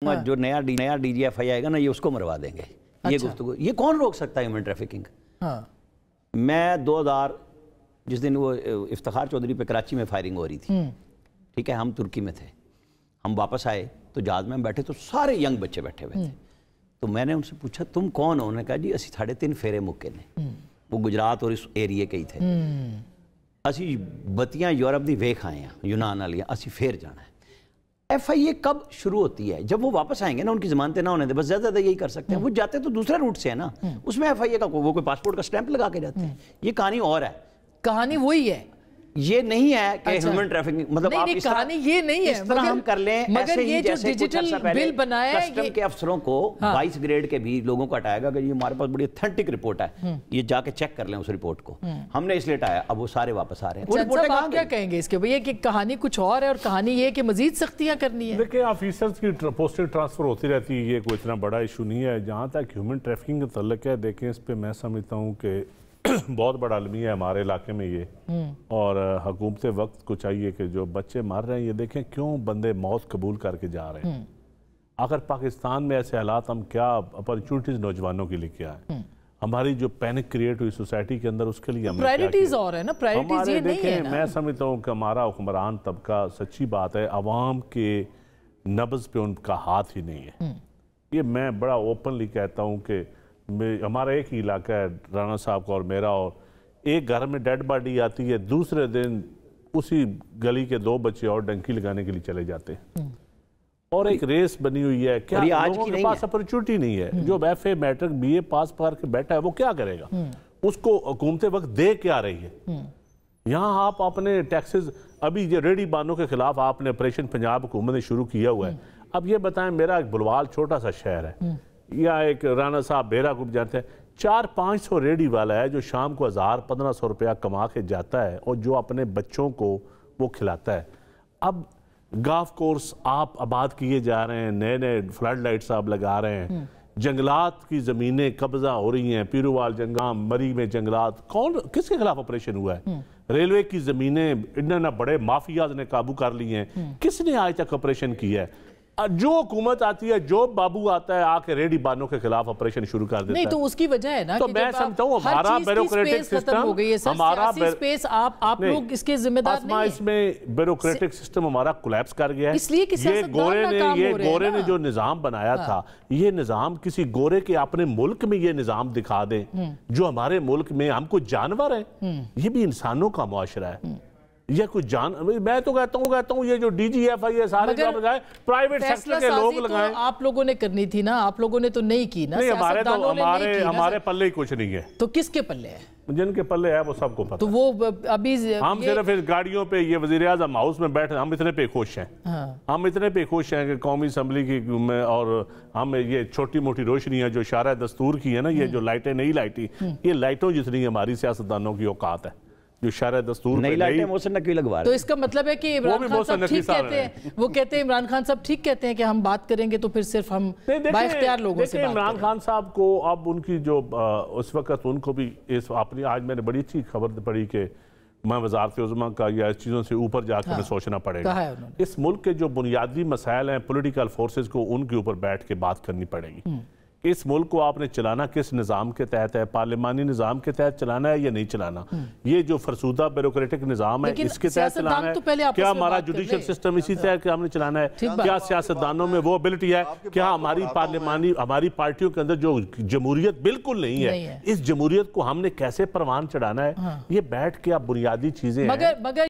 جو نیا D G F آئی آئے گا نا، یہ اس کو مروا دیں گے. یہ گفتگو یہ کون روک سکتا ہے ہیومن ٹریفکنگ؟ میں 2000 جس دن وہ افتخار چودھری پہ کراچی میں فائرنگ ہو رہی تھی، ٹھیک ہے، ہم ترکی میں تھے، ہم واپس آئے تو جہاز میں ہم بیٹھے تو سارے ینگ بچے بیٹھے ہوئے تھے. تو میں نے ان سے پوچھا تم کون ہو؟ انہوں نے کہا جی اسی 3.5 پھیرے مکے نے، وہ گجرات اور اس ایریے کے ہی تھے. اسی بتیاں یورپ دی ویکھ آئے ہیں، یونان والی اسی پھر جانا ہے. ایف آئی اے کب شروع ہوتی ہے؟ جب وہ واپس آئیں گے نا، ان کی ضمانتیں نہ ہونے دے، بس زیادہ یہی کر سکتے ہیں. وہ جاتے تو دوسرے روٹ سے ہے نا، اس میں ایف آئی اے کا وہ کوئی پاسپورٹ کا سٹیمپ لگا کے جاتے ہیں. یہ کہانی اور ہے، کہانی وہی ہے، یہ نہیں ہے کہ ہیومن ٹریفکنگ مطلب آپ اس طرح کہانی یہ نہیں ہے. اس طرح ہم کر لیں ایسے ہی جیسے کچھ عرصہ پہلے کسٹم کے افسروں کو 22 گریڈ کے بھی لوگوں کو ہٹایا گا کہ یہ ہمارے پاس بڑی اتھینٹک رپورٹ ہے، یہ جا کے چیک کر لیں اس رپورٹ کو. ہم نے اس لیے ہٹایا، اب وہ سارے واپس آ رہے ہیں. آپ کیا کہیں گے اس کے بھئی کہ کہانی کچھ اور ہے اور کہانی یہ کہ مزید سختیاں کرنی ہے؟ دیکھیں آفیسرز کی پوسٹنگ ٹرانسفر ہوتی رہتی ہے، یہ کوئی اتنا بڑا ایشو نہیں ہے. جہاں تک ہیومن ٹریفکنگ کا تعلق ہے، دیکھیں اس پہ میں سمجھتا ہوں کہ بہت بڑا المیہ ہے ہمارے علاقے میں یہ، اور حکومت وقت کو چاہیے کہ جو بچے مر رہے ہیں یہ دیکھیں کیوں بندے موت قبول کر کے جا رہے ہیں. اگر پاکستان میں ایسے حالات، ہم کیا اپرچونٹیز نوجوانوں کے لیے کیا ہے؟ ہماری جو پینک کریٹ ہوئی سوسائٹی کے اندر، اس کے لیے ہم نے کیا کیا؟ پرائرٹیز اور ہے نا، پرائرٹیز یہ نہیں ہے نا. میں سمجھتا ہوں کہ ہمارا حکمران طبقہ، سچی بات ہے، عوام کے نبض پہ ان کا ہاتھ ہی نہیں ہے. یہ میں بڑا اوپنلی کہتا ہوں کہ ہمارا ایک ہی علاقہ ہے رانا صاحب کا اور میرا، اور ایک گھر میں ڈیڈ باڈی آتی ہے، دوسرے دن اسی گلی کے 2 بچے اور ڈنکی لگانے کے لیے چلے جاتے ہیں. اور ایک ریس بنی ہوئی ہے، کیا لوگوں کے پاس اپرچونٹی نہیں ہے؟ جو ایف اے میٹرک بی اے پاس کر کے بیٹھا ہے وہ کیا کرے گا؟ اس کو حکومت وقت دے کیا رہی ہے؟ یہاں آپ اپنے ٹیکسز، ابھی یہ ریڈی بانوں کے خلاف آپ نے آپریشن پنجاب حکومت نے شروع کیا ہوا ہے. اب یہ بتائیں، میرا ایک بلوال چھوٹا سا شہر ہے، یا ایک رانا صاحب بیرا کو جانتے ہیں، 400-500 ریڈی والا ہے جو شام کو 1000-1500 روپیہ کما کے جاتا ہے اور جو اپنے بچوں کو وہ کھلاتا ہے. اب گالف کورس آپ آباد کیے جا رہے ہیں، نئے نئے فلڈ لائٹس آپ لگا رہے ہیں، جنگلات کی زمینیں قبضہ ہو رہی ہیں، پیروال جنگام، مری میں جنگلات، کس کے خلاف آپریشن ہوا ہے؟ ریلوے کی زمینیں انہوں بڑے مافیاز نے قابو کر لی ہیں، کس نے آج تک آپریشن کیا ہے؟ جو حکومت آتی ہے، جو بابو آتا ہے، آ کے ریڈی بانوں کے خلاف آپریشن شروع کر دیتا ہے. نہیں تو اس کی وجہ ہے نا تو میں سمجھتا ہوں ہمارا بیروکریٹک سسٹم، ہمارا آپ لوگ اس کے ذمہ دار نہیں ہیں. اس میں بیروکریٹک سسٹم ہمارا کولیپس کر گیا ہے. اس لیے کہ یہ گورے نے جو نظام بنایا تھا، یہ نظام کسی گورے کے اپنے ملک میں یہ نظام دکھا دیں جو ہمارے ملک میں ہم کو جانور ہیں. یہ بھی انسانوں کا معاشرہ ہے. یہ کچھ میں تو کہتا ہوں یہ جو ڈی جی ایف آئی ہے سارے جو لگائے پرائیویٹ سیکٹر کے لوگ لگائیں. آپ لوگوں نے کرنی تھی نا، آپ لوگوں نے تو نہیں کی نا. ہمارے پلے ہی کچھ نہیں ہے. تو کس کے پلے ہے؟ جن کے پلے ہے وہ سب کو پتہ. تو وہ ابھی ہم صرف اس گاڑیوں پہ، یہ وزیراعظم ہاؤس میں بیٹھے، ہم اتنے پہ خوش ہیں. ہم اتنے پہ خوش ہیں کہ قومی اسمبلی کی میں، اور ہم یہ چھوٹی موٹی روشنیاں جو شارع دستور کی ہے نا، یہ جو لائٹیں نئی لائٹیں، یہ لائٹوں جتنی ہماری سیاستدانوں کی اوقات ہے. جو شارع دستور نئی لائٹیں محسن نقوی لگوا رہے ہیں. تو اس کا مطلب ہے کہ عمران خان صاحب ٹھیک کہتے ہیں، وہ کہتے ہیں عمران خان صاحب ٹھیک کہتے ہیں کہ ہم بات کریں گے تو پھر صرف ہم با اختیار لوگوں سے بات کریں. عمران خان صاحب کو اب ان کی جو اس وقت ان کو بھی اپنی، آج میں نے بڑی اچھی خبر پڑھی کہ میں وزارت عظمیٰ کا یا اس چیزوں سے اوپر جا کے سوچنا پڑے گا. اس ملک کے جو بنیادی مسائل ہیں، پولیٹیکل فورسز کو ان کے اوپر بیٹھ کے بات کرنی پڑے گی. اس ملک کو آپ نے چلانا کس نظام کے تحت ہے؟ پارلیمانی نظام کے تحت چلانا ہے یا نہیں چلانا؟ یہ جو فرسودہ بیروکریٹک نظام ہے، اس کے تحت چلانا ہے؟ کیا ہمارا جوڈیشل سسٹم اسی تحت کہ ہم نے چلانا ہے؟ کیا سیاستدانوں میں وہ ابیلٹی ہے؟ کیا ہماری پارٹیوں کے اندر جو جمہوریت بالکل نہیں ہے، اس جمہوریت کو ہم نے کیسے پروان چڑھانا ہے؟ یہ بیٹھ کے اب بنیادی چیزیں ہیں.